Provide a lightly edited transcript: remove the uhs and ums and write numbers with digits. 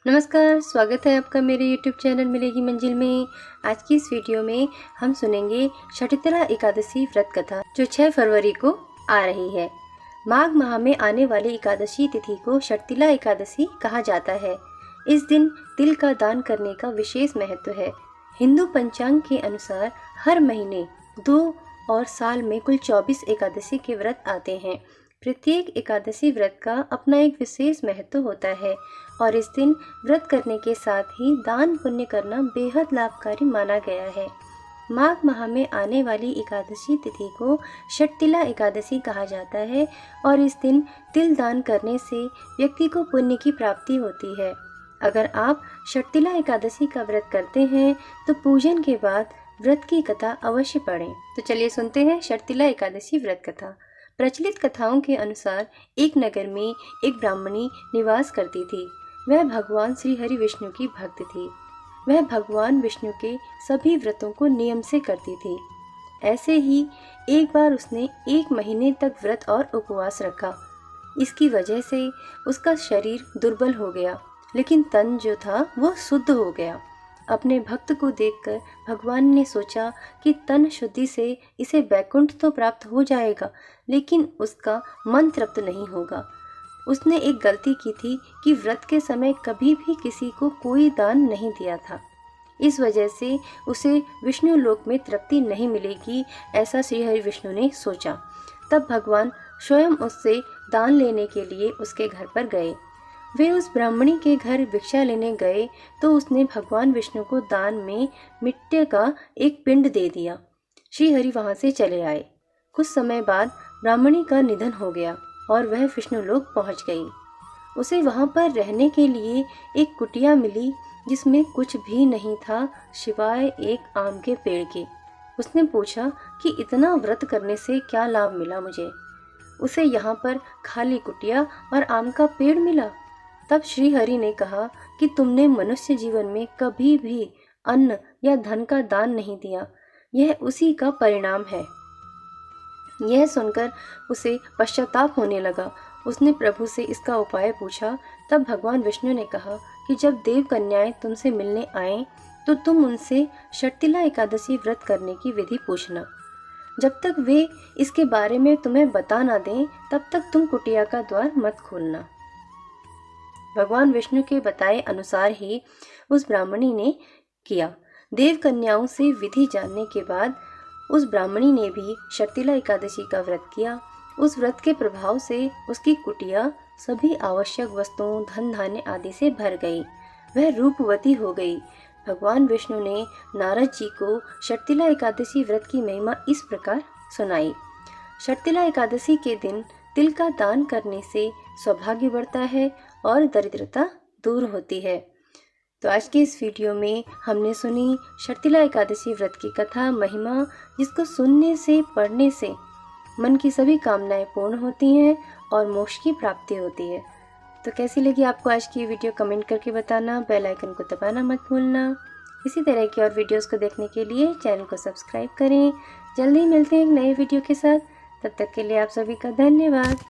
नमस्कार, स्वागत है आपका मेरे YouTube चैनल मिलेगी मंजिल में। आज की इस वीडियो में हम सुनेंगे षठितला एकादशी व्रत कथा जो 6 फरवरी को आ रही है। माघ माह में आने वाली एकादशी तिथि को षठितला एकादशी कहा जाता है। इस दिन तिल का दान करने का विशेष महत्व है। हिंदू पंचांग के अनुसार हर महीने 2 और साल में कुल 24 एकादशी के व्रत आते हैं। प्रत्येक एकादशी व्रत का अपना एक विशेष महत्व होता है और इस दिन व्रत करने के साथ ही दान पुण्य करना बेहद लाभकारी माना गया है। माघ माह में आने वाली एकादशी तिथि को षठितला एकादशी कहा जाता है और इस दिन तिल दान करने से व्यक्ति को पुण्य की प्राप्ति होती है। अगर आप षठितला एकादशी का व्रत करते हैं तो पूजन के बाद व्रत की कथा अवश्य पढ़ें। तो चलिए सुनते हैं षठितला एकादशी व्रत कथा। प्रचलित कथाओं के अनुसार एक नगर में एक ब्राह्मणी निवास करती थी। वह भगवान श्री हरि विष्णु की भक्त थी। वह भगवान विष्णु के सभी व्रतों को नियम से करती थी। ऐसे ही एक बार उसने 1 महीने तक व्रत और उपवास रखा। इसकी वजह से उसका शरीर दुर्बल हो गया, लेकिन तन जो था वो शुद्ध हो गया। अपने भक्त को देखकर भगवान ने सोचा कि तन शुद्धि से इसे वैकुंठ तो प्राप्त हो जाएगा, लेकिन उसका मन तृप्त नहीं होगा। उसने एक गलती की थी कि व्रत के समय कभी भी किसी को कोई दान नहीं दिया था। इस वजह से उसे विष्णु लोक में तृप्ति नहीं मिलेगी, ऐसा श्री हरि विष्णु ने सोचा। तब भगवान स्वयं उससे दान लेने के लिए उसके घर पर गए। वे उस ब्राह्मणी के घर भिक्षा लेने गए तो उसने भगवान विष्णु को दान में मिट्टी का एक पिंड दे दिया। श्री हरि वहां से चले आए। कुछ समय बाद ब्राह्मणी का निधन हो गया और वह विष्णु लोक पहुंच गई। उसे वहां पर रहने के लिए एक कुटिया मिली जिसमें कुछ भी नहीं था सिवाय एक आम के पेड़ के। उसने पूछा कि इतना व्रत करने से क्या लाभ मिला मुझे। उसे यहाँ पर खाली कुटिया और आम का पेड़ मिला। तब श्री हरि ने कहा कि तुमने मनुष्य जीवन में कभी भी अन्न या धन का दान नहीं दिया, यह उसी का परिणाम है। यह सुनकर उसे पश्चाताप होने लगा। उसने प्रभु से इसका उपाय पूछा। तब भगवान विष्णु ने कहा कि जब देव कन्याएं तुमसे मिलने आए तो तुम उनसे षठितला एकादशी व्रत करने की विधि पूछना। जब तक वे इसके बारे में तुम्हें बता ना दें तब तक तुम कुटिया का द्वार मत खोलना। भगवान विष्णु के बताए अनुसार ही उस ब्राह्मणी ने किया। देव कन्याओं से विधि जानने के बाद उस ब्राह्मणी ने भी षठितला एकादशी का व्रत किया। उस व्रत के प्रभाव से उसकी कुटिया सभी आवश्यक वस्तुओं, धन धान्य आदि से भर गई। वह रूपवती हो गई। भगवान विष्णु ने नारद जी को षठितला एकादशी व्रत की महिमा इस प्रकार सुनाई। षठितला एकादशी के दिन तिल का दान करने से सौभाग्य बढ़ता है और दरिद्रता दूर होती है। तो आज के इस वीडियो में हमने सुनी षठितला एकादशी व्रत की कथा, महिमा, जिसको सुनने से, पढ़ने से मन की सभी कामनाएं पूर्ण होती हैं और मोक्ष की प्राप्ति होती है। तो कैसी लगी आपको आज की वीडियो कमेंट करके बताना। बेल आइकन को दबाना मत भूलना। इसी तरह की और वीडियोस को देखने के लिए चैनल को सब्सक्राइब करें। जल्दी मिलते हैं एक नए वीडियो के साथ। तब तक के लिए आप सभी का धन्यवाद।